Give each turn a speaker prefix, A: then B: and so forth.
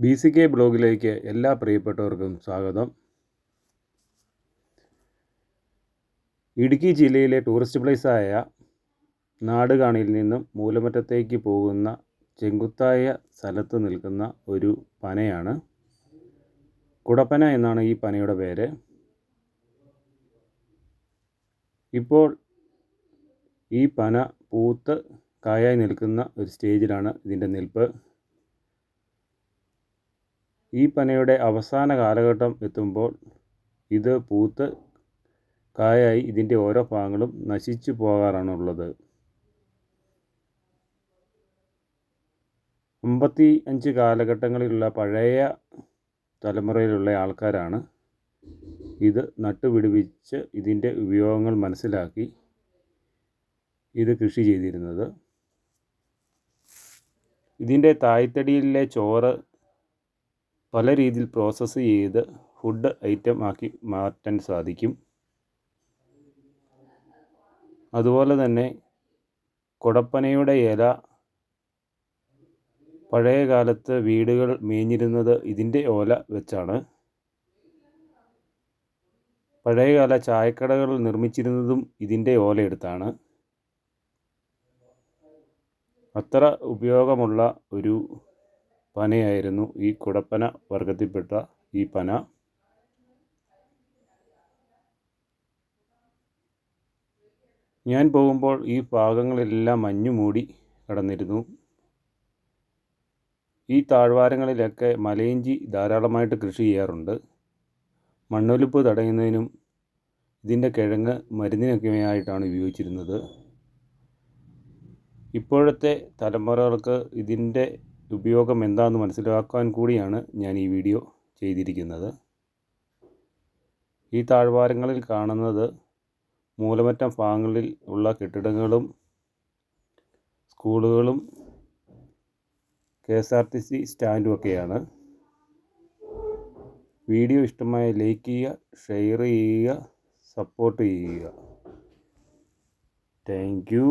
A: BCK ബ്ലോഗിലേക്ക് എല്ലാ പ്രിയപ്പെട്ടവർക്കും സ്വാഗതം. ഇടുക്കി ജില്ലയിലെ ടൂറിസ്റ്റ് പ്ലേസായ നാടുകാണിയിൽ നിന്നും മൂലമറ്റത്തേക്ക് പോകുന്ന ചെങ്കുത്തായ സ്ഥലത്ത് നിൽക്കുന്ന ഒരു പനയാണ്. കുടപ്പന എന്നാണ് ഈ പനയുടെ പേര്. ഇപ്പോൾ ഈ പന പൂത്ത് കായായി നിൽക്കുന്ന ഒരു സ്റ്റേജിലാണ് ഇതിൻ്റെ നിൽപ്പ്. ഈ പനയുടെ അവസാന കാലഘട്ടം എത്തുമ്പോൾ ഇത് പൂത്ത് കായായി ഇതിൻ്റെ ഓരോ ഭാഗങ്ങളും നശിച്ചു പോകാറാണുള്ളത്. 55 കാലഘട്ടങ്ങളിലുള്ള പഴയ തലമുറയിലുള്ള ആൾക്കാരാണ് ഇത് നട്ടുപിടിപ്പിച്ച് ഇതിൻ്റെ ഉപയോഗങ്ങൾ മനസ്സിലാക്കി ഇത് കൃഷി ചെയ്തിരുന്നത്. ഇതിൻ്റെ തായ്തടിയിലെ ചോറ് പല രീതിയിൽ പ്രോസസ്സ് ചെയ്ത് ഫുഡ് ഐറ്റം ആക്കി മാറ്റാൻ സാധിക്കും. അതുപോലെ തന്നെ കുടപ്പനയുടെ ഇല പഴയ കാലത്ത് വീടുകൾ മേഞ്ഞിരുന്നത് ഇതിൻ്റെ ഓല വെച്ചാണ്. പഴയകാല ചായക്കടകൾ നിർമ്മിച്ചിരുന്നതും ഇതിൻ്റെ ഓല എടുത്താണ്. അത്ര ഉപയോഗമുള്ള ഒരു പനയായിരുന്നു ഈ കുടപ്പന വർഗത്തിൽപ്പെട്ട ഈ പന. ഞാൻ പോകുമ്പോൾ ഈ ഭാഗങ്ങളെല്ലാം മഞ്ഞു മൂടി കിടന്നിരുന്നു. ഈ താഴ്വാരങ്ങളിലൊക്കെ മലയിഞ്ചി ധാരാളമായിട്ട് കൃഷി ചെയ്യാറുണ്ട്. മണ്ണൊലിപ്പ് തടയുന്നതിനും ഇതിൻ്റെ കിഴങ്ങ് മരുന്നിനൊക്കെയായിട്ടാണ് ഉപയോഗിച്ചിരുന്നത്. ഇപ്പോഴത്തെ തലമുറകൾക്ക് ഇതിൻ്റെ ഉപയോഗം എന്താണെന്ന് മനസ്സിലാക്കാൻ കൂടിയാണ് ഞാൻ ഈ വീഡിയോ ചെയ്തിരിക്കുന്നത്. ഈ താഴ്വാരങ്ങളിൽ കാണുന്നത് മൂലമറ്റം ഭാഗങ്ങളിൽ ഉള്ള കെട്ടിടങ്ങളും സ്കൂളുകളും KSRTC സ്റ്റാൻഡും ഒക്കെയാണ്. വീഡിയോ ഇഷ്ടമായ ലൈക്ക് ചെയ്യുക, ഷെയർ ചെയ്യുക, സപ്പോർട്ട് ചെയ്യുക. Thank you.